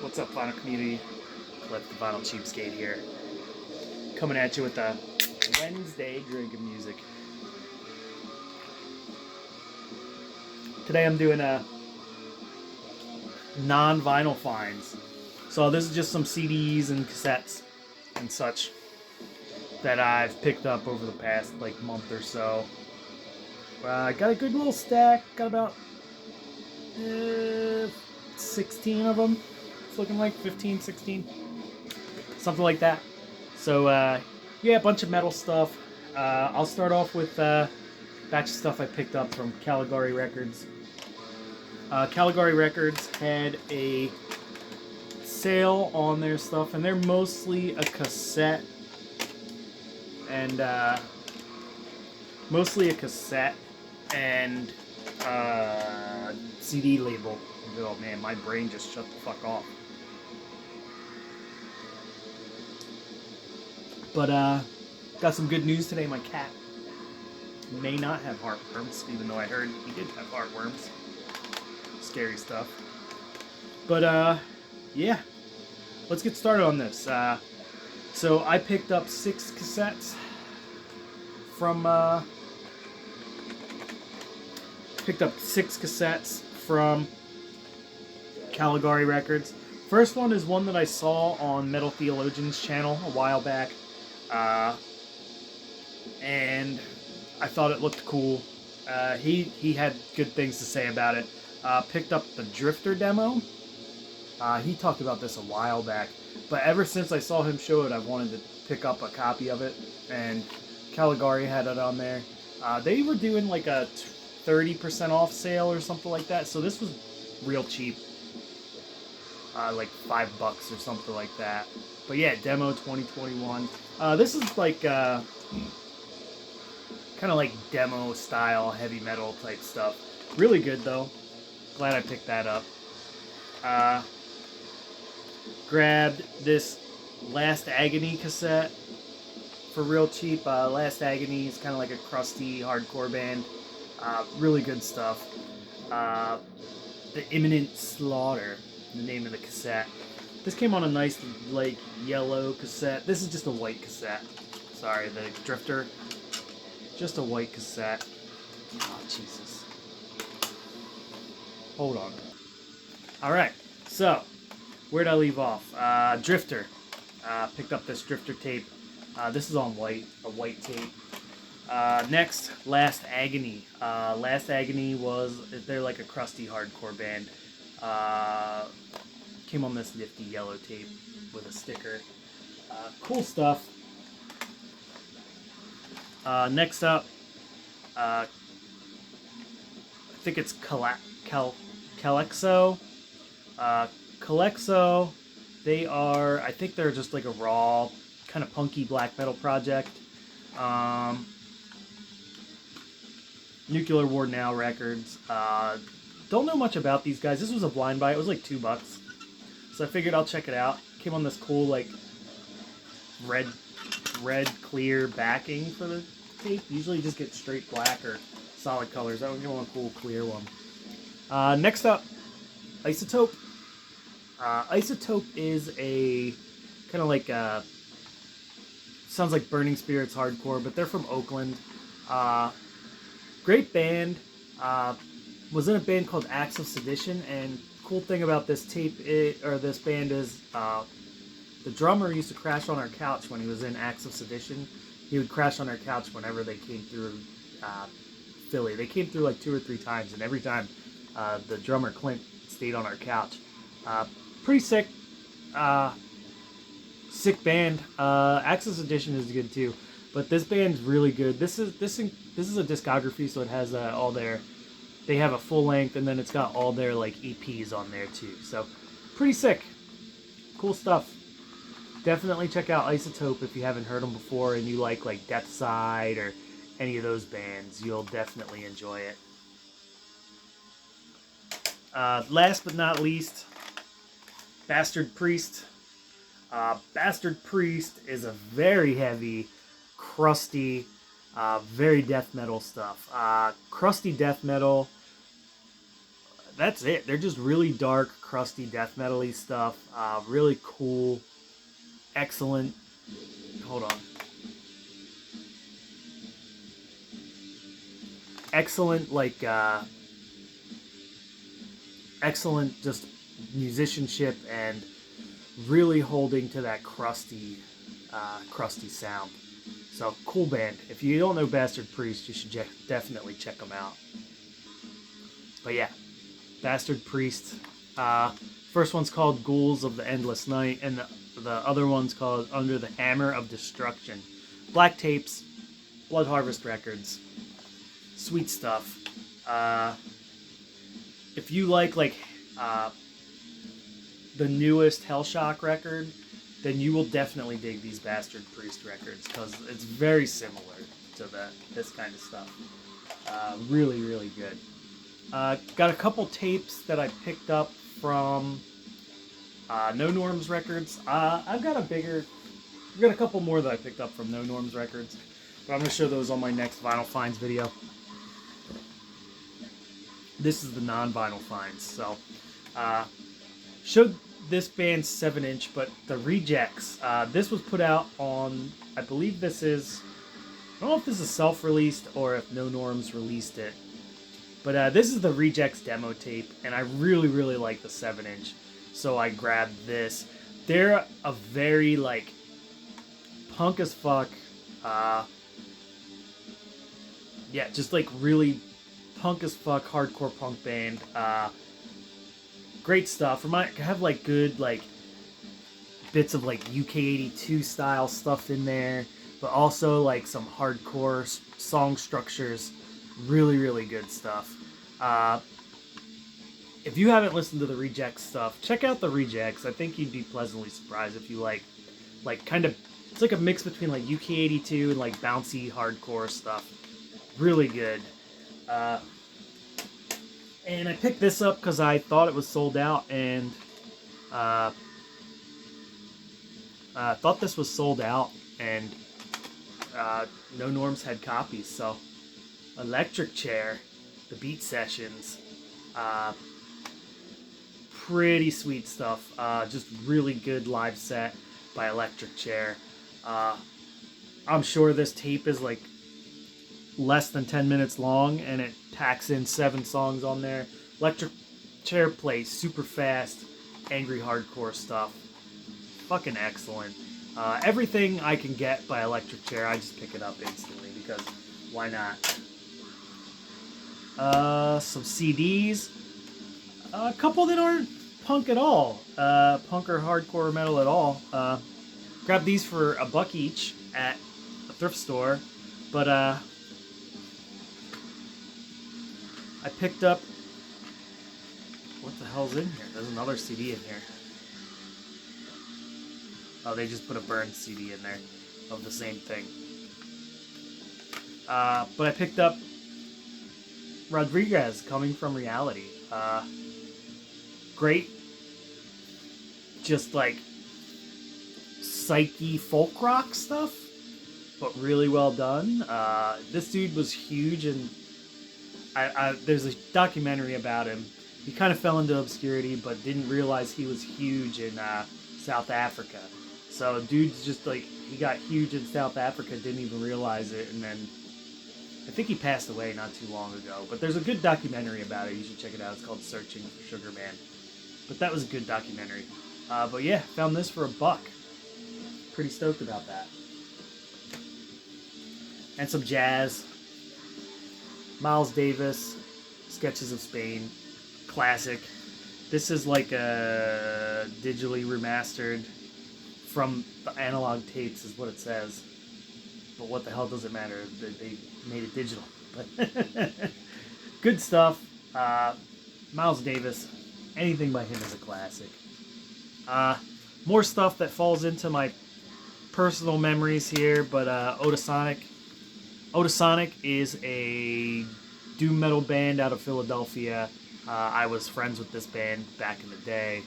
What's up, vinyl community? Cliff, the Vinyl Cheapskate here. Coming at you with the Wednesday drinking music. Today I'm doing a non-vinyl finds. So this is just some CDs and cassettes and such that I've picked up over the past month or so. I got a good little stack. Got about 16 of them. It's looking like 15, 16, something like that. So yeah, a bunch of metal stuff. I'll start off with a batch of stuff I picked up from Calgary Records. Calgary Records had a sale on their stuff, and they're mostly a cassette and CD label. Oh man, my brain just shut the fuck off. But got some good news today. My cat may not have heartworms, even though I heard he did have heartworms. Scary stuff. But yeah, let's get started on this. So I picked up 6 cassettes from Calgary Records. First one is one that I saw on Metal Theologian's channel a while back, and I thought it looked cool. He had good things to say about it. Picked up the Drifter demo. He talked about this a while back, but ever since I saw him show it, I've wanted to pick up a copy of it, and Calgary had it on there. They were doing like a 30% off sale or something like that, so this was real cheap. Like $5 or something like that. But yeah, demo 2021. This is like kind of like demo style heavy metal type stuff. Really good though. Glad I picked that up. Grabbed this Last Agony cassette for real cheap. Last Agony is kind of like a crusty hardcore band. Really good stuff. The Imminent Slaughter, the name of the cassette. This came on a nice yellow cassette. This is just a white cassette. Sorry, the Drifter. Just a white cassette. Oh, Jesus. Hold on. Alright, so where'd I leave off? Drifter. Picked up this Drifter tape. This is on a white tape. Next, Last Agony. Last Agony they're like a crusty hardcore band. Came on this nifty yellow tape with a sticker. Cool stuff. Next up, I think it's Calxão. Calxão, I think they're just like a raw, kind of punky black metal project. Nuclear War Now Records. Don't know much about these guys. This was a blind buy. It was like $2. So I figured I'll check it out. Came on this cool red clear backing for the tape. Usually you just get straight black or solid colors. I would get one cool clear one. Next up, Isotope. Isotope is a kind of like sounds like Burning Spirits hardcore, but they're from Oakland. Great band. Was in a band called Acts of Sedition, and cool thing about this this band is the drummer used to crash on our couch when he was in Acts of Sedition. He would crash on our couch whenever they came through Philly. They came through like 2 or 3 times, and every time the drummer Clint stayed on our couch. Pretty sick. Sick band. Acts of Sedition is good too, but this band's really good. This is a discography, so it has all their. They have a full length, and then it's got all their EPs on there too. So pretty sick, cool stuff. Definitely check out Isotope if you haven't heard them before and you like Deathside or any of those bands. You'll definitely enjoy it. Last but not least, Bastard Priest. Bastard Priest is a very heavy, crusty, very death metal stuff. Crusty death metal. that's it. They're just really dark, crusty, death metal-y stuff. Really cool, excellent. Hold on. Excellent, like, excellent just musicianship and really holding to that crusty sound. So, cool band. If you don't know Bastard Priest, you should definitely check them out. But yeah, Bastard Priest. First one's called Ghouls of the Endless Night, and the other one's called Under the Hammer of Destruction. Black Tapes, Blood Harvest Records. Sweet stuff. If you like the newest Hellshock record, then you will definitely dig these Bastard Priest records, because it's very similar to this kind of stuff. Really, really good. Got a couple tapes that I picked up from No Norms Records. I've got a couple more that I picked up from No Norms Records, but I'm going to show those on my next Vinyl Finds video. This is the non-vinyl finds. So, showed this band's 7-inch, but the Rejekts. This was put out on, I believe this is, I don't know if this is self-released or if No Norms released it. But this is the Rejekts demo tape, and I really, really like the 7-inch. So I grabbed this. They're a very, like, punk as fuck. Yeah, just like really punk as fuck, hardcore punk band. Great stuff. Have like good like bits of like UK82 style stuff in there, but also like some hardcore song structures. Really, really good stuff. If you haven't listened to the Rejekts stuff, check out the Rejekts. I think you'd be pleasantly surprised if you like kind of, it's like a mix between like UK82 and like bouncy hardcore stuff. Really good. And I picked this up because I thought it was sold out, and thought this was sold out, and No Norms had copies. So, Electric Chair, the Beat Sessions, pretty sweet stuff. Just really good live set by Electric Chair. I'm sure this tape is like less than 10 minutes long, and it packs in 7 songs on there. Electric Chair plays super fast, angry hardcore stuff. Fucking excellent. Everything I can get by Electric Chair, I just pick it up instantly, because why not? Some CDs. A couple that aren't punk at all. Punk or hardcore metal at all. Grabbed these for $1 each at a thrift store. But, I picked up, what the hell's in here? There's another CD in here. Oh, they just put a burned CD in there of the same thing. But I picked up Rodriguez, Coming From Reality. Great, just like psyche folk rock stuff, but really well done. This dude was huge, and there's a documentary about him. He kind of fell into obscurity, but didn't realize he was huge in South Africa. So dude's just like, he got huge in South Africa, didn't even realize it, and then I think he passed away not too long ago. But there's a good documentary about it. You should check it out. It's called Searching for Sugar Man. But that was a good documentary. But yeah, found this for $1. Pretty stoked about that. And some jazz. Miles Davis, Sketches of Spain, classic. This is like a digitally remastered from the analog tapes, is what it says. But what the hell does it matter? They made it digital. But good stuff. Miles Davis, anything by him is a classic. More stuff that falls into my personal memories here, but Otesanek. Otesanek is a doom metal band out of Philadelphia. I was friends with this band back in the day.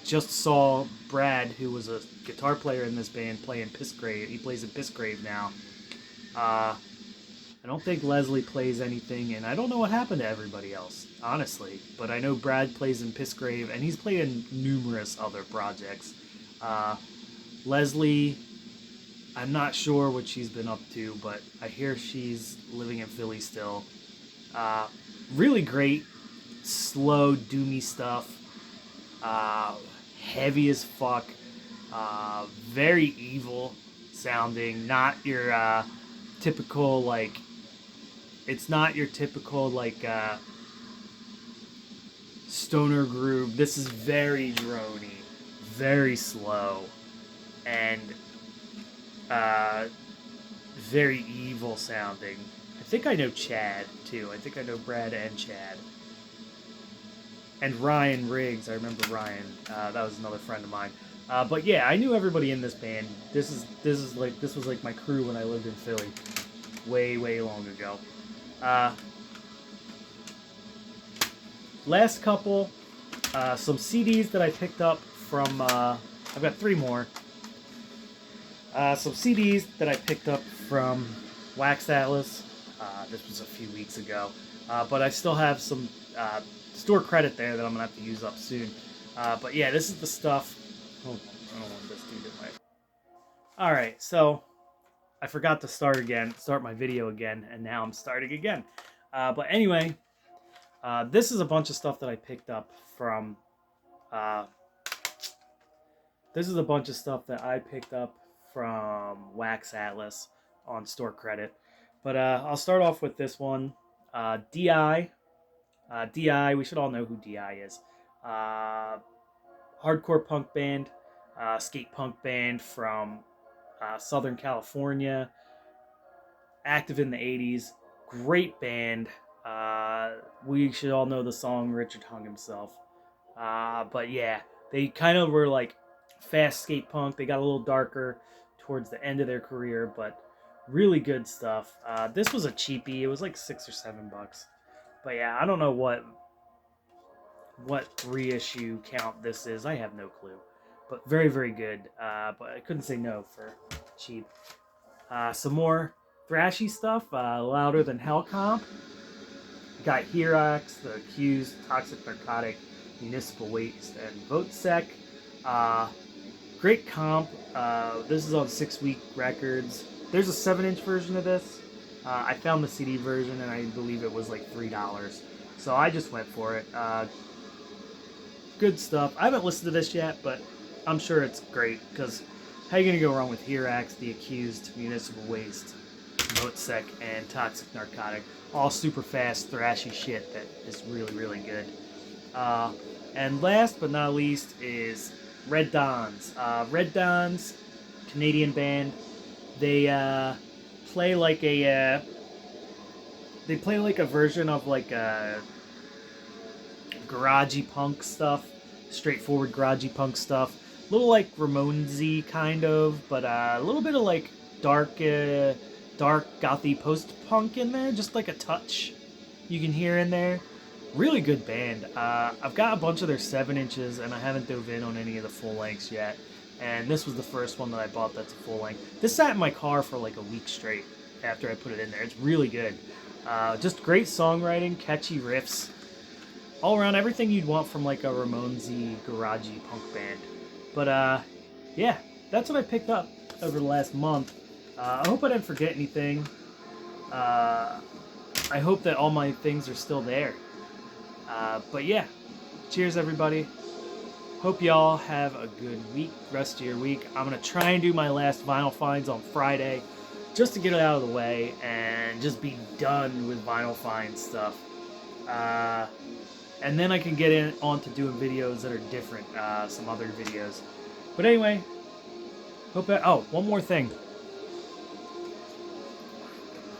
Just saw Brad, who was a guitar player in this band, play in Pissgrave. He plays in Pissgrave now. I don't think Leslie plays anything, and I don't know what happened to everybody else, honestly. But I know Brad plays in Pissgrave, and he's played in numerous other projects. Leslie, I'm not sure what she's been up to, but I hear she's living in Philly still. Really great, slow, doomy stuff. Heavy as fuck. Very evil sounding. Not your typical, like, it's not your typical, like, stoner groove. This is very droney, very slow, and very evil sounding. I think I know Chad, too. I think I know Brad and Chad. And Ryan Riggs. I remember Ryan. That was another friend of mine. But yeah, I knew everybody in this band. This was like my crew when I lived in Philly, way long ago. Last couple, some CDs that I picked up from. I've got 3 more. Some CDs that I picked up from Wax Atlas. This was a few weeks ago, but I still have some store credit there that I'm gonna have to use up soon. But yeah, this is the stuff. Hold on, I don't want this dude in my. All right, so I forgot to start my video again, and now I'm starting again. But anyway, this is a bunch of stuff that I picked up from. This is a bunch of stuff that I picked up from Wax Atlas on store credit. But I'll start off with this one. DI. DI, we should all know who DI is. Hardcore punk band, skate punk band from Southern California. Active in the 80s. Great band. We should all know the song Richard Hung Himself. But yeah, they kind of were like fast skate punk. They got a little darker towards the end of their career, but really good stuff. This was a cheapie. It was like $6 or $7. But yeah, I don't know what reissue count this is. I have no clue. But very good. But I couldn't say no for cheap. Some more thrashy stuff. Louder Than Hell comp. Got Herax, The Accused, Toxic Narcotic, Municipal Waste, and Otesanek. Great comp. This is on 6 Week Records. There's a 7-inch version of this. I found the CD version, and I believe it was like $3. So I just went for it. Good stuff. I haven't listened to this yet, but I'm sure it's great, because how are you going to go wrong with Herax, The Accused, Municipal Waste, Otesanek, and Toxic Narcotic? All super fast, thrashy shit that is really good. And last but not least is Red Dons. Red Dons, Canadian band. They play like a version of like a garagey punk stuff, straightforward garagey punk stuff. A little like Ramones-y kind of, but a little bit of like dark gothy post-punk in there, just like a touch you can hear in there. Really good band. I've got a bunch of their 7-inches, and I haven't dove in on any of the full lengths yet. And this was the first one that I bought that's a full length. This sat in my car for like a week straight after I put it in there. It's really good. Just great songwriting, catchy riffs. All around, everything you'd want from like a Ramones-y, garagey punk band. But yeah, that's what I picked up over the last month. I hope I didn't forget anything. I hope that all my things are still there. But yeah, cheers everybody. Hope y'all have a good week, rest of your week. I'm going to try and do my last vinyl finds on Friday, just to get it out of the way and just be done with vinyl find stuff. And then I can get on to doing videos that are different, some other videos. But anyway, oh, one more thing.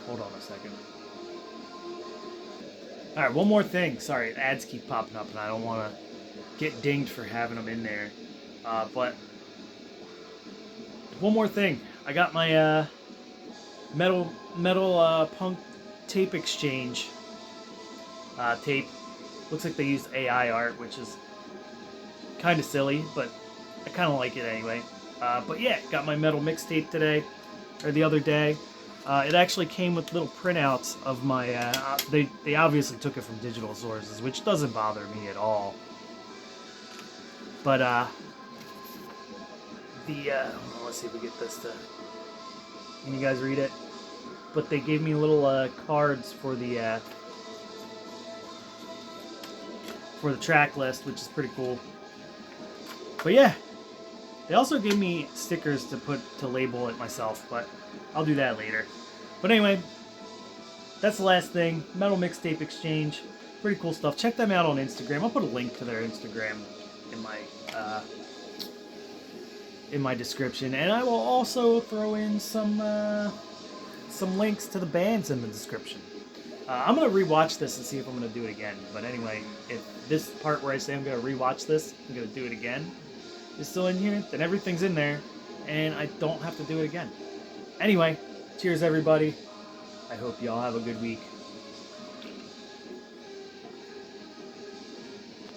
Hold on a second. Alright, one more thing. Sorry, ads keep popping up and I don't want to get dinged for having them in there. But one more thing. I got my metal punk tape exchange tape. Looks like they used AI art, which is kind of silly, but I kind of like it anyway. But yeah, got my metal mixtape today, or the other day. It actually came with little printouts of my. They obviously took it from digital sources, which doesn't bother me at all. But let's see if we get this to. Can you guys read it? But they gave me little cards for the track list, which is pretty cool. But yeah, they also gave me stickers to label it myself, but I'll do that later. But anyway, that's the last thing. Metal Mixtape Exchange, pretty cool stuff. Check them out on Instagram. I'll put a link to their Instagram in my description, and I will also throw in some links to the bands in the description. I'm going to rewatch this and see if I'm going to do it again. But anyway, if this part where I say I'm going to rewatch this, I'm going to do it again, is still in here, then everything's in there, and I don't have to do it again. Anyway, cheers everybody. I hope y'all have a good week.